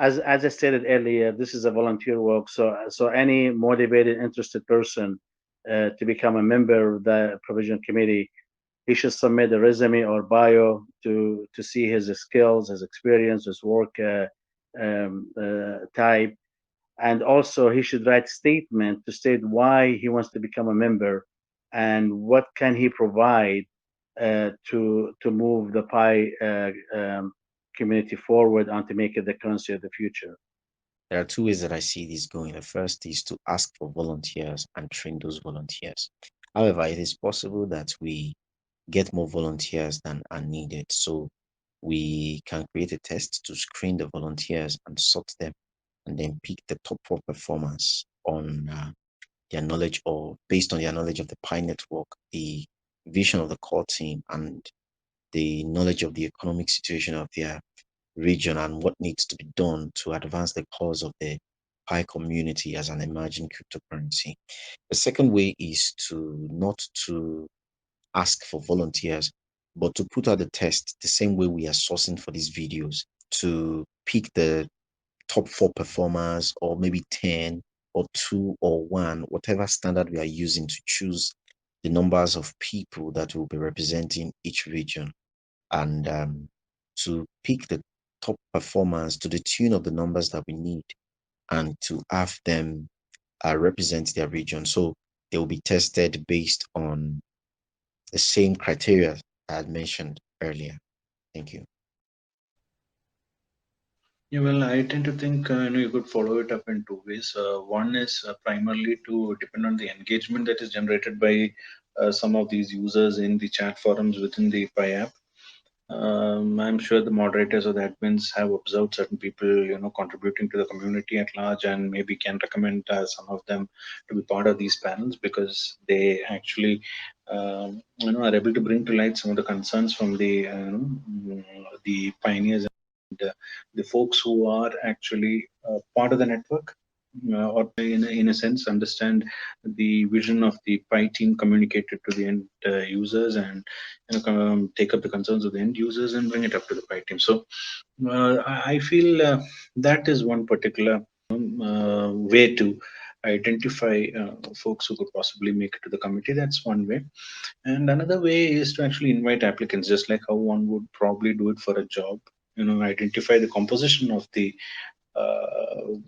as I stated earlier, this is a volunteer work. So any motivated, interested person to become a member of the provision committee, he should submit a resume or bio to see his skills, his experience, his work type, and also he should write statement to state why he wants to become a member and what can he provide to move the PI community forward and to make it the currency of the future. There are two ways that I see this going. The first is to ask for volunteers and train those volunteers. However, it is possible that we get more volunteers than are needed. So we can create a test to screen the volunteers and sort them and then pick the top 4 performers on their knowledge or based on their knowledge of the Pi network, the vision of the core team, and the knowledge of the economic situation of their region and what needs to be done to advance the cause of the Pi community as an emerging cryptocurrency. The second way is to not to ask for volunteers, but to put out the test the same way we are sourcing for these videos to pick the top 4 performers or maybe 10 or 2 or 1, whatever standard we are using to choose the numbers of people that will be representing each region, and to pick the top performers to the tune of the numbers that we need and to have them represent their region. So they will be tested based on the same criteria I had mentioned earlier. Thank you. Yeah, well, I tend to think you could follow it up in two ways. One is primarily to depend on the engagement that is generated by some of these users in the chat forums within the Pi app. I'm sure the moderators or the admins have observed certain people, contributing to the community at large, and maybe can recommend some of them to be part of these panels because they actually, are able to bring to light some of the concerns from the pioneers and the folks who are actually part of the network. Or in a sense, understand the vision of the Pi team communicated to the end users, and take up the concerns of the end users and bring it up to the Pi team. So I feel that is one particular way to identify folks who could possibly make it to the committee. That's one way. And another way is to actually invite applicants, just like how one would probably do it for a job. Identify the composition of the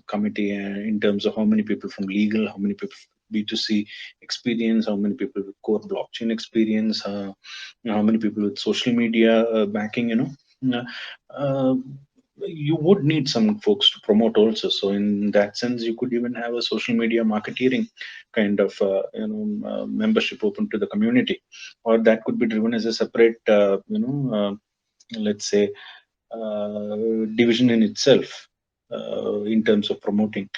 committee in terms of how many people from legal, how many people B2C experience, how many people with core blockchain experience, how many people with social media backing. You would need some folks to promote also. So in that sense, you could even have a social media marketeering kind of membership open to the community, or that could be driven as a separate let's say division in itself in terms of promoting.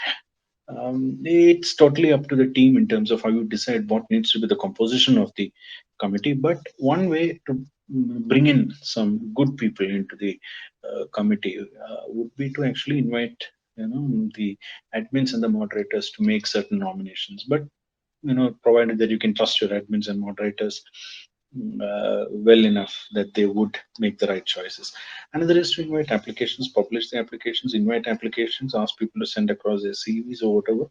It's totally up to the team in terms of how you decide what needs to be the composition of the committee. But one way to bring in some good people into the committee would be to actually invite the admins and the moderators to make certain nominations. But provided that you can trust your admins and moderators well enough that they would make the right choices. Another is to invite applications, publish the applications, invite applications, ask people to send across their CVs or whatever,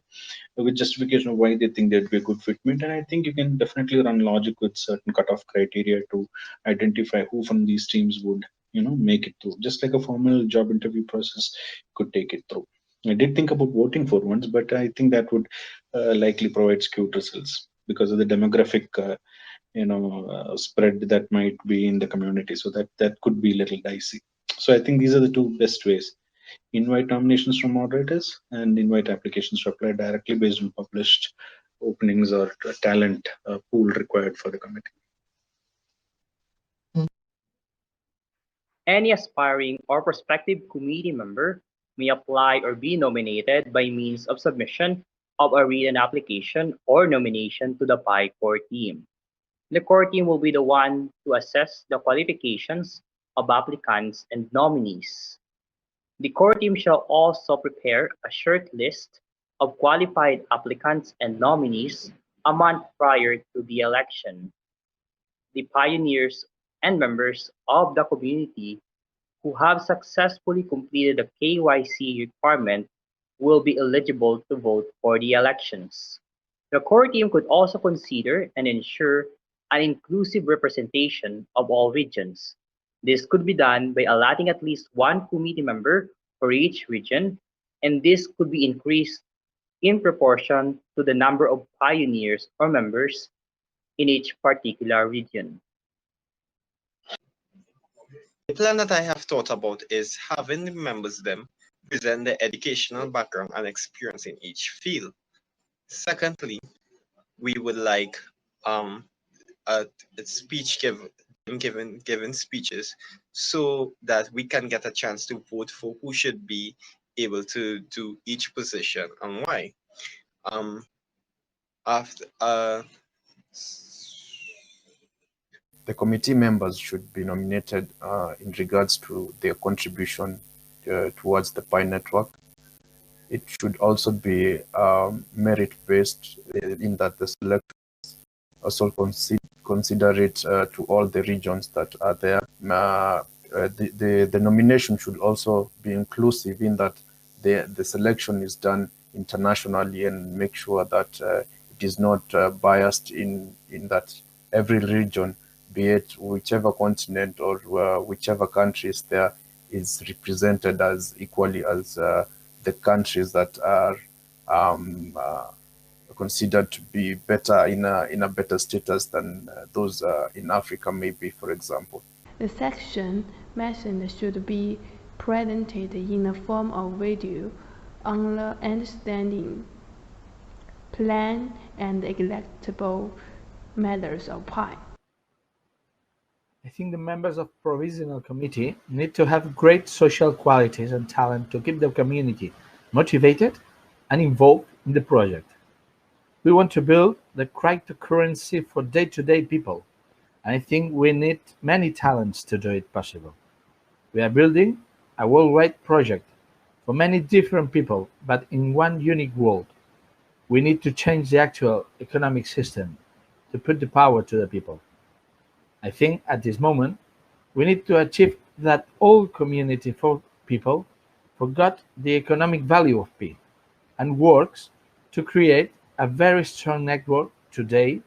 with justification of why they think they'd be a good fitment. And I think you can definitely run logic with certain cutoff criteria to identify who from these teams would make it through. Just like a formal job interview process could take it through. I did think about voting for once, but I think that would likely provide skewed results because of the demographic spread that might be in the community. So that could be a little dicey. So I think these are the two best ways: invite nominations from moderators and invite applications to apply directly based on published openings or talent pool required for the committee. Any aspiring or prospective committee member may apply or be nominated by means of submission of a written application or nomination to the PI core team. The core team will be the one to assess the qualifications of applicants and nominees. The core team shall also prepare a short list of qualified applicants and nominees a month prior to the election. The pioneers and members of the community who have successfully completed the KYC requirement will be eligible to vote for the elections. The core team could also consider and ensure an inclusive representation of all regions. This could be done by allotting at least one committee member for each region, and this could be increased in proportion to the number of pioneers or members in each particular region. The plan that I have thought about is having the members them present their educational background and experience in each field. Secondly, we would like a speech given speeches so that we can get a chance to vote for who should be able to do each position and why. After the committee members should be nominated in regards to their contribution towards the Pi network. It should also be merit-based in that the selection also considerate to all the regions that are there. The nomination should also be inclusive in that the selection is done internationally and make sure that it is not biased in that every region, be it whichever continent or whichever countries there, is represented as equally as the countries that are considered to be better in a better status than those in Africa, maybe, for example. The section mentioned should be presented in the form of video on the understanding, plan, and electable methods of Pi. I think the members of provisional committee need to have great social qualities and talent to keep the community motivated and involved in the project. We want to build the cryptocurrency for day-to-day people, and I think we need many talents to do it possible. We are building a worldwide project for many different people, but in one unique world. We need to change the actual economic system to put the power to the people. I think at this moment, we need to achieve that all community people forgot the economic value of Pi and works to create a very strong network today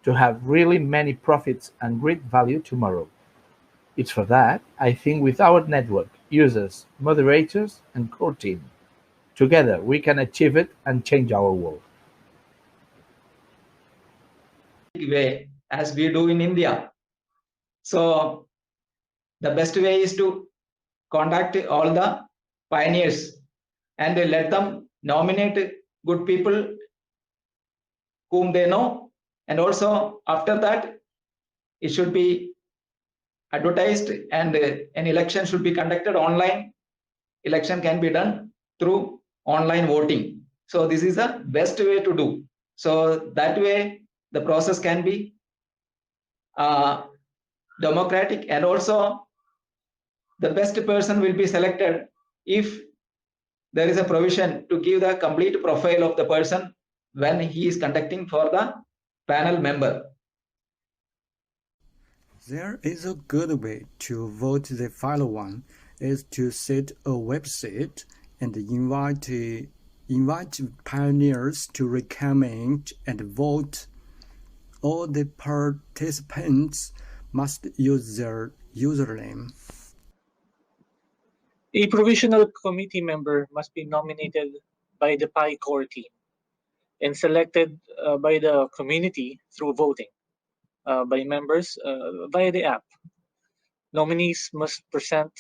to have really many profits and great value tomorrow. It's for that, I think with our network, users, moderators, and core team, together we can achieve it and change our world. Way as we do in India. So the best way is to contact all the pioneers and let them nominate good people whom they know, and also after that it should be advertised and an election should be conducted online. Election can be done through online voting. So this is the best way to do. So that way the process can be democratic, and also the best person will be selected if there is a provision to give the complete profile of the person when he is conducting for the panel member. There is a good way to vote. The final one is to set a website and invite pioneers to recommend and vote. All the participants must use their username. A provisional committee member must be nominated by the Pi core team and selected by the community through voting by members via the app. Nominees must present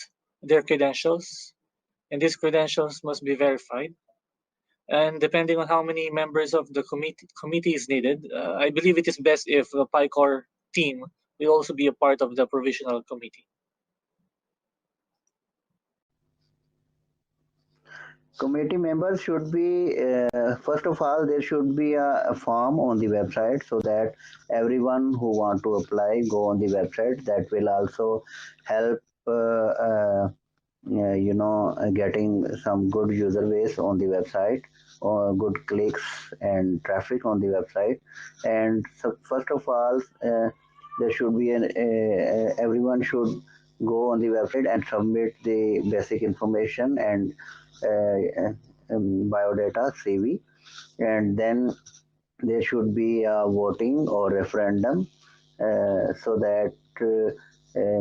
their credentials, and these credentials must be verified. And depending on how many members of the committee is needed, I believe it is best if the Pi core team will also be a part of the provisional committee. Committee members should be, first of all, there should be a form on the website so that everyone who want to apply go on the website. That will also help getting some good user base on the website, or good clicks and traffic on the website. And so first of all, there should be everyone should go on the website and submit the basic information and biodata CV, and then there should be a voting or referendum so that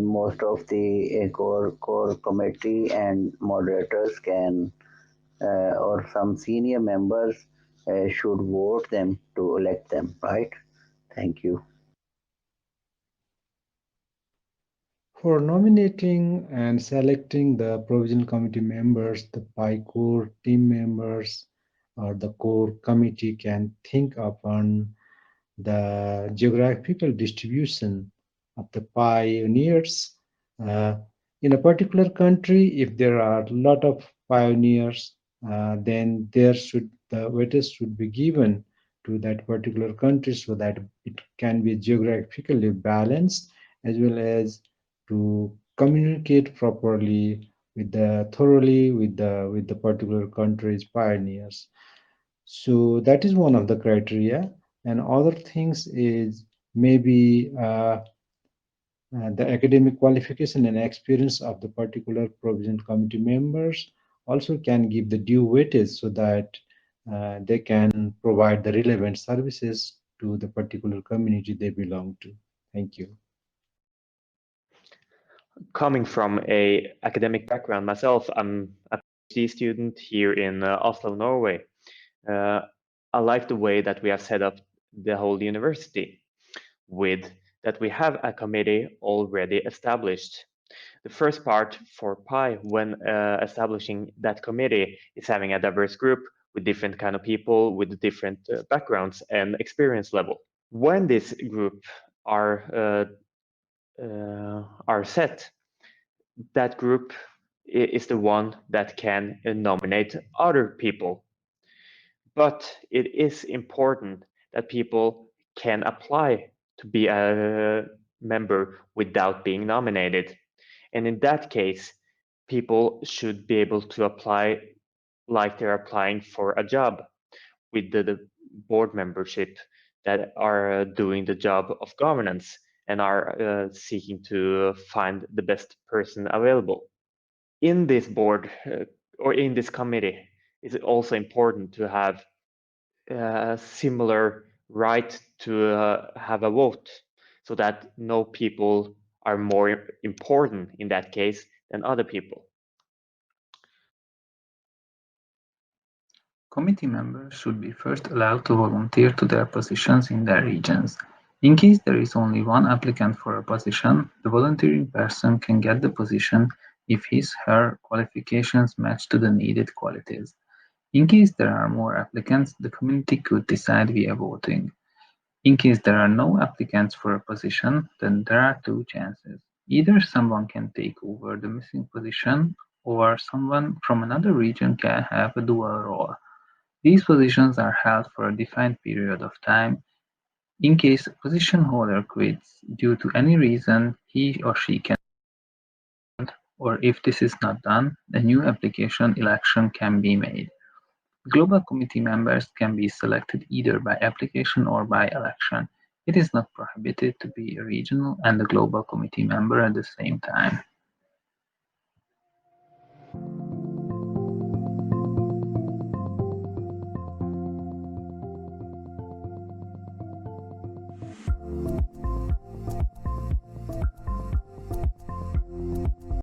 most of the core committee and moderators can or some senior members should vote them to elect them, right? Thank you. For nominating and selecting the provisional committee members, the PI core team members or the core committee can think upon the geographical distribution of the pioneers in a particular country. If there are a lot of pioneers, then the weightage should be given to that particular country so that it can be geographically balanced, as well as to communicate properly thoroughly with the particular country's pioneers. So that is one of the criteria. And other things is maybe the academic qualification and experience of the particular provisional committee members also can give the due weightage so that they can provide the relevant services to the particular community they belong to. Thank you. Coming from an academic background myself, I'm a PhD student here in Oslo, Norway. I like the way that we have set up the whole university with that we have a committee already established. The first part for PI when establishing that committee is having a diverse group with different kind of people with different backgrounds and experience level. When this group are set, that group is the one that can nominate other people. But it is important that people can apply to be a member without being nominated. And in that case, people should be able to apply like they're applying for a job with the board membership that are doing the job of governance and are seeking to find the best person available. In this board or in this committee, it's also important to have a similar right to have a vote so that no people are more important in that case than other people. Committee members should be first allowed to volunteer to their positions in their regions. In case there is only one applicant for a position, the volunteering person can get the position if his/her qualifications match to the needed qualities. In case there are more applicants, the committee could decide via voting. In case there are no applicants for a position, then there are two chances. Either someone can take over the missing position, or someone from another region can have a dual role. These positions are held for a defined period of time. In case a position holder quits due to any reason, he or she can, or if this is not done, a new application election can be made. Global committee members can be selected either by application or by election. It is not prohibited to be a regional and a global committee member at the same time.